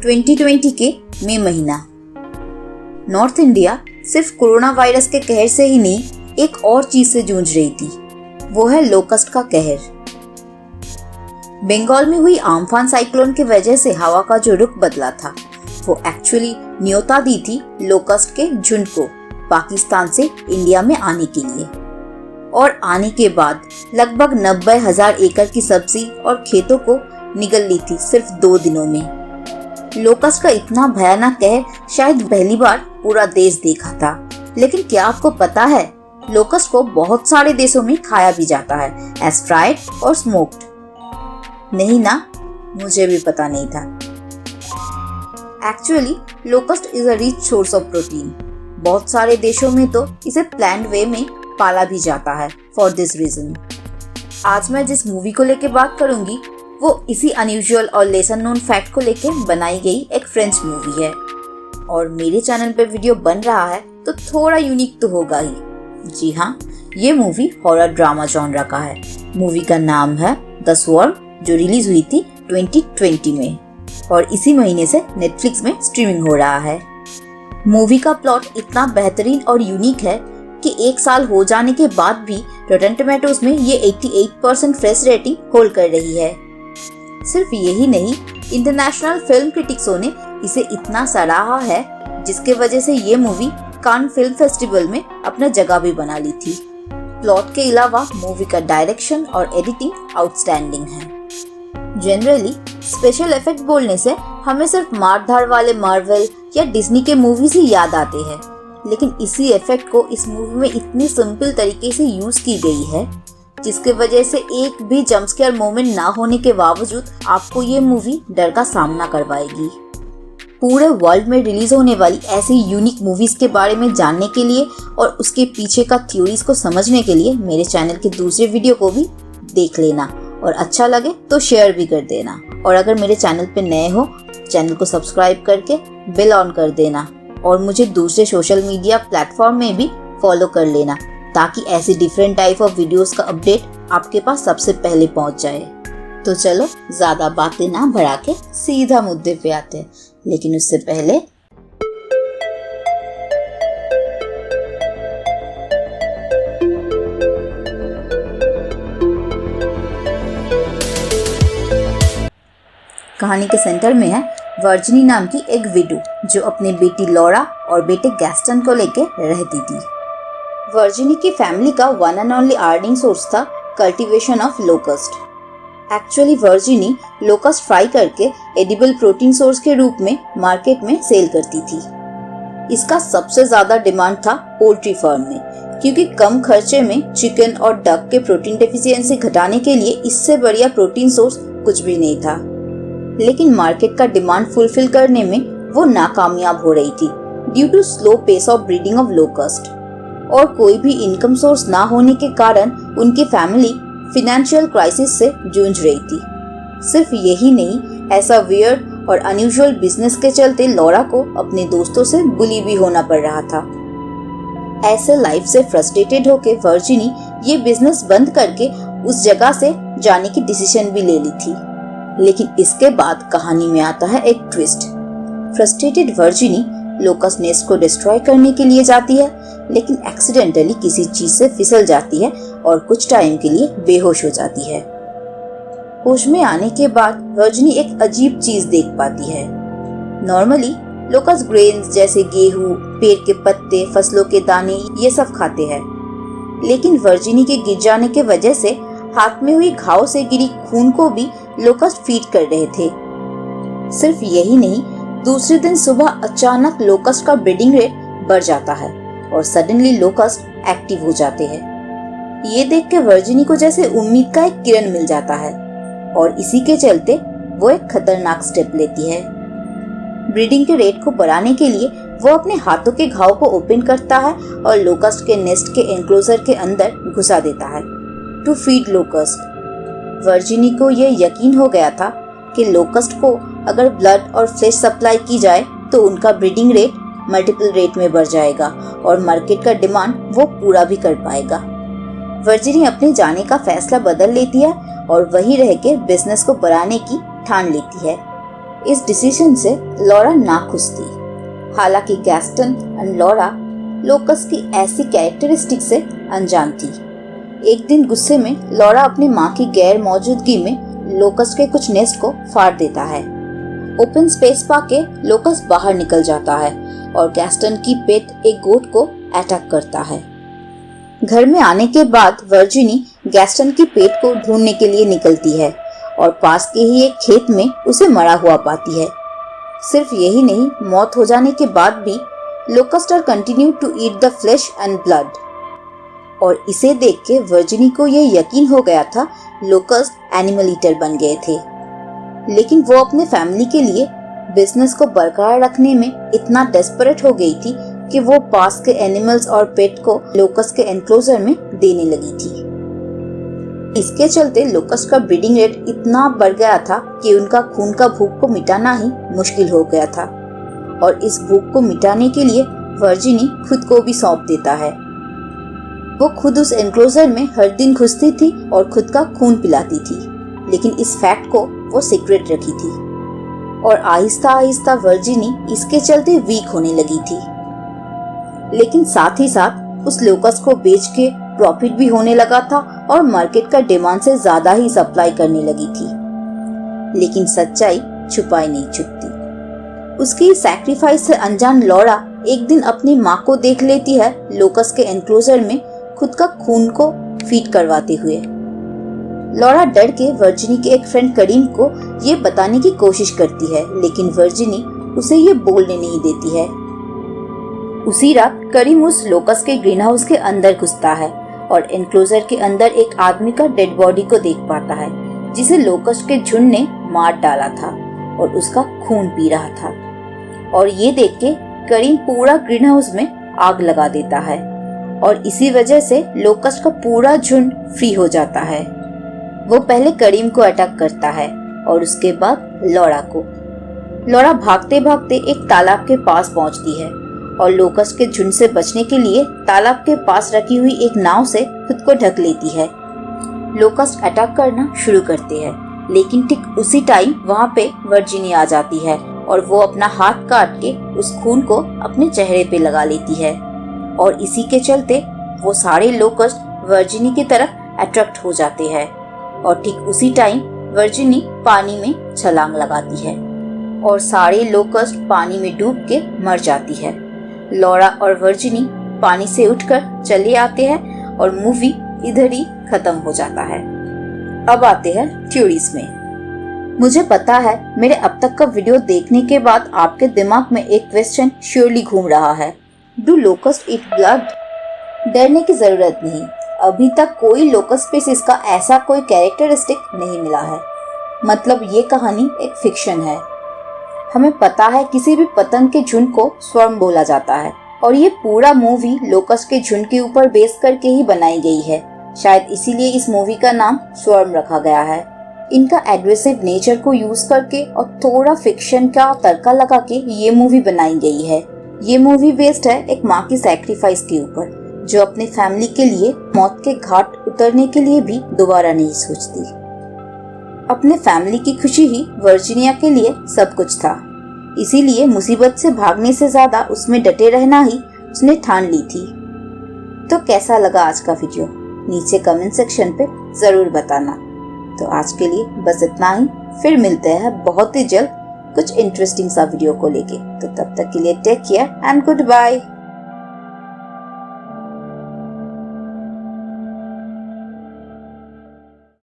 2020 के मई महीना। North India सिर्फ कोरोना वायरस के कहर से ही नहीं, एक और चीज से जूझ रही थी, वो है लोकस्ट का कहर। बंगाल में हुई आम्फान साइक्लोन की वजह से हवा का जो रुख बदला था, वो एक्चुअली न्योता दी थी लोकस्ट के झुंड को पाकिस्तान से इंडिया में आने के लिए। और आने के बाद लगभग 90,000 एकड़ की सब्जी और खेतों को निगल ली थी सिर्फ 2 दिनों में। लोकस्ट का इतना भयानक कहर शायद पहली बार पूरा देश देखा था। लेकिन क्या आपको पता है, लोकस्ट को बहुत सारे देशों में खाया भी जाता है एज फ्राइड और स्मोक्ड। नहीं ना, मुझे भी पता नहीं था। Actually locust is a rich source of protein. बहुत सारे देशों में तो इसे प्लान्ड वे में पाला भी जाता है फॉर दिस रीजन। आज मैं जिस मूवी को लेके बात करूंगी वो इसी अनयूजुअल और लेसन नोन फैक्ट को लेके बनाई गई एक फ्रेंच मूवी है। और मेरे चैनल पे वीडियो बन रहा है तो थोड़ा यूनिक तो होगा ही। जी हाँ, ये मूवी हॉरर ड्रामा जॉनरा का है। मूवी का नाम है द स्वॉर्म, जो रिलीज हुई थी 2020 में और इसी महीने से नेटफ्लिक्स में स्ट्रीमिंग हो रहा है। मूवी का प्लॉट इतना बेहतरीन और यूनिक है कि 1 साल हो जाने के बाद भी रॉटेन टोमेटोज में ये 88% फ्रेश रेटिंग होल्ड कर रही है। सिर्फ यही नहीं, इंटरनेशनल फिल्म क्रिटिक्सों ने इसे इतना सराहा है जिसके वजह से ये मूवी कान फिल्म फेस्टिवल में अपना जगह भी बना ली थी। प्लॉट के अलावा मूवी का डायरेक्शन और एडिटिंग आउटस्टैंडिंग है। जनरली स्पेशल इफेक्ट बोलने से हमें सिर्फ मारधार वाले मार्वल या डिज्नी के मूवीज ही याद आते हैं, लेकिन इसी इफेक्ट को इस मूवी में इतनी सिंपल तरीके से यूज की गई है जिसके वजह से एक भी जंप स्केयर मोमेंट ना होने के बावजूद आपको ये मूवी डर का सामना करवाएगी। पूरे वर्ल्ड में रिलीज होने वाली ऐसी यूनिक मूवीज के बारे में जानने के लिए और उसके पीछे का थ्योरीज को समझने के लिए मेरे चैनल के दूसरे वीडियो को भी देख लेना और अच्छा लगे तो शेयर भी कर देना। और अगर मेरे चैनल पे नए हो, चैनल को सब्सक्राइब करके बेल ऑन कर देना और मुझे दूसरे सोशल मीडिया प्लेटफॉर्म में भी फॉलो कर लेना ताकि ऐसी डिफरेंट टाइप ऑफ वीडियोस का अपडेट आपके पास सबसे पहले पहुंच जाए। तो चलो ज्यादा बातें ना बढ़ा के सीधा मुद्दे पे आते हैं, लेकिन उससे पहले कहानी के सेंटर में है वर्जिनी नाम की एक विडो जो अपनी बेटी लॉरा और बेटे गैस्टन को लेके रहती थी। वर्जिनी की फैमिली का one and only earning source था cultivation of locust. Actually Virginie locust fry करके एडिबल प्रोटीन सोर्स के रूप में मार्केट में सेल करती थी। इसका सबसे ज्यादा डिमांड था पोल्ट्री फार्म में, क्योंकि कम खर्चे में चिकन और डक के प्रोटीन डेफिशिएंसी घटाने के लिए इससे बढ़िया प्रोटीन सोर्स कुछ भी नहीं था। लेकिन मार्केट का डिमांड फुलफिल करने में वो नाकामयाब हो रही थी due to slow pace of breeding of locust. और कोई भी इनकम सोर्स ना होने के कारण उनकी फैमिली फिनेंशियल क्राइसिस से जूझ रही थी। सिर्फ यही नहीं, ऐसा वियर्ड और अनयूजुअल बिजनेस के चलते लॉरा को अपने दोस्तों से बुली भी होना पड़ रहा था। ऐसे लाइफ से फ्रस्ट्रेटेड होकर वर्जिनी ये बिजनेस बंद करके उस जगह से जाने की डिसीजन भी ले ली थी। लेकिन इसके बाद कहानी में आता है एक twist. Frustrated Virginie locust nest को डिस्ट्रॉय करने के लिए जाती है, लेकिन एक्सीडेंटली किसी चीज से फिसल जाती है और कुछ टाइम के लिए बेहोश हो जाती है। होश में आने के बाद वर्जिनी एक अजीब चीज देख पाती है। नॉर्मली लोकस्ट ग्रेन्स जैसे गेहूं, पेड़ के पत्ते, फसलों के दाने ये सब खाते हैं, लेकिन वर्जिनी के गिर जाने के वजह से हाथ में हुई घाव से गिरी खून को भी लोकस्ट फीड कर रहे थे। सिर्फ यही नहीं, दूसरे दिन सुबह अचानक लोकस्ट का ब्रीडिंग रेट बढ़ जाता है और सडनली लोकस्ट एक्टिव हो जाते हैं। ये देख के वर्जिनी को जैसे उम्मीद का एक किरण मिल जाता है और इसी के चलते वो एक खतरनाक स्टेप लेती है। ब्रीडिंग के रेट को बढ़ाने के लिए वो अपने हाथों के घाव को ओपन करता है और लोकस्ट के नेस्ट के एनक्लोजर के अंदर घुसा देता है टू फीड लोकस्ट। वर्जिनी को यह यकीन हो गया था कि लोकस्ट को अगर ब्लड और फ्लेश सप्लाई की जाए तो उनका ब्रीडिंग रेट मल्टीपल रेट में बढ़ जाएगा और मार्केट का डिमांड वो पूरा भी कर पाएगा। वर्जिनी अपने जाने का फैसला बदल लेती है और वहीं रह के बिजनेस को बढ़ाने की ठान लेती है। इस डिसीजन से लॉरा नाखुश थी। हालांकि गैस्टन और लॉरा लोकस की ऐसी कैरेक्टरिस्टिक से अनजान थी। एक दिन गुस्से में लॉरा अपनी माँ की गैर मौजूदगी में लोकस के कुछ नेस्ट को फाड़ देता है। ओपन स्पेस पाके लोकस बाहर निकल जाता है और गैस्टन की पेट एक गोट को अटैक करता है। घर में आने के बाद वर्जिनी गैस्टन की पेट को ढूंढने के लिए निकलती है और पास के ही एक खेत में उसे मरा हुआ पाती है। सिर्फ यही नहीं, मौत हो जाने के बाद भी locust are continue to eat the flesh and blood. और इसे देख के वर्जिनी को यह यकीन हो गया था लोकस्ट एनिमल ईटर बन गए थे। लेकिन वो अपने फैमिली के लिए बिजनेस को बरकरार रखने में इतना डेस्परेट हो गई थी कि वो पास के एनिमल्स और पेट को लोकस के एनक्लोजर में देने लगी थी। इसके चलते लोकस का ब्रीडिंग रेट इतना बढ़ गया था कि उनका खून का भूख को मिटाना ही मुश्किल हो गया था। और इस भूख को मिटाने के लिए वर्जिनी खुद को भी सौंप देता है। वो खुद उस एनक्लोजर में हर दिन घुसती थी और खुद का खून पिलाती थी, लेकिन इस फैक्ट को वो सीक्रेट रखी थी। और आहिस्ता आहिस्ता वर्जिनी इसके चलते वीक होने लगी थी। लेकिन साथ ही साथ उस लोकस को बेच के प्रॉफिट भी होने लगा था और मार्केट का डिमांड से ज्यादा ही सप्लाई करने लगी थी। लेकिन सच्चाई छुपाई नहीं छुपती। उसकी सैक्रिफाइस से अनजान लॉरा एक दिन अपनी माँ को देख लेती है लोकस के एनक्लोजर में खुद का खून को फीड करवाते हुए। लॉरा डर के वर्जिनी के एक फ्रेंड करीम को ये बताने की कोशिश करती है, लेकिन वर्जिनी उसे ये बोलने नहीं देती है। उसी रात करीम उस लोकस के ग्रीन हाउस के अंदर घुसता है और एनक्लोजर के अंदर एक आदमी का डेड बॉडी को देख पाता है, जिसे लोकस के झुंड ने मार डाला था और उसका खून पी रहा था। और ये देख के करीम पूरा ग्रीन हाउस में आग लगा देता है और इसी वजह से लोकस का पूरा झुंड फ्री हो जाता है। वो पहले करीम को अटैक करता है और उसके बाद लॉरा को। लॉरा भागते भागते एक तालाब के पास पहुंचती है और लोकस के झुंड से बचने के लिए तालाब के पास रखी हुई एक नाव से खुद को ढक लेती है। लोकस अटैक करना शुरू करते हैं, लेकिन ठीक उसी टाइम वहाँ पे वर्जिनी आ जाती है और वो अपना हाथ काट के उस खून को अपने चेहरे पे लगा लेती है। और इसी के चलते वो सारे लोकस वर्जिनी की तरफ अट्रैक्ट हो जाते हैं और ठीक उसी टाइम वर्जिनी पानी में छलांग लगाती है और सारे लोकस पानी में डूब के मर जाती है। लॉरा और वर्जिनी पानी से उठकर चले आते हैं और मूवी इधर ही खत्म हो जाता है। अब आते हैं थ्योरीज में। मुझे पता है मेरे अब तक का वीडियो देखने के बाद आपके दिमाग में एक क्वेश्चन श्योरली घूम रहा है, डू लोकस्ट ईट ब्लड? डरने की जरूरत नहीं, अभी तक कोई लोकस स्पीसीज का ऐसा कोई कैरेक्टरिस्टिक नहीं मिला है। मतलब ये कहानी एक फिक्शन है। हमें पता है किसी भी पतंग के झुंड को स्वर्म बोला जाता है और ये पूरा मूवी लोकस के झुंड के ऊपर बेस करके ही बनाई गई है। शायद इसीलिए इस मूवी का नाम स्वर्म रखा गया है। इनका एग्रेसिव नेचर को यूज करके और थोड़ा फिक्शन का तड़का लगा के ये मूवी बनाई गई है। ये मूवी बेस्ड है एक माँ की सैक्रिफाइस के ऊपर, जो अपने फैमिली के लिए मौत के घाट उतरने के लिए भी दोबारा नहीं सोचती। अपने फैमिली की खुशी ही वर्जीनिया के लिए सब कुछ था, इसीलिए मुसीबत से भागने से ज्यादा उसमें डटे रहना ही उसने ठान ली थी। तो कैसा लगा आज का वीडियो? नीचे कमेंट सेक्शन पे जरूर बताना। तो आज के लिए बस इतना ही, फिर मिलते हैं बहुत ही जल्द कुछ इंटरेस्टिंग सा वीडियो को लेके। तो तब तक के लिए take care and good bye.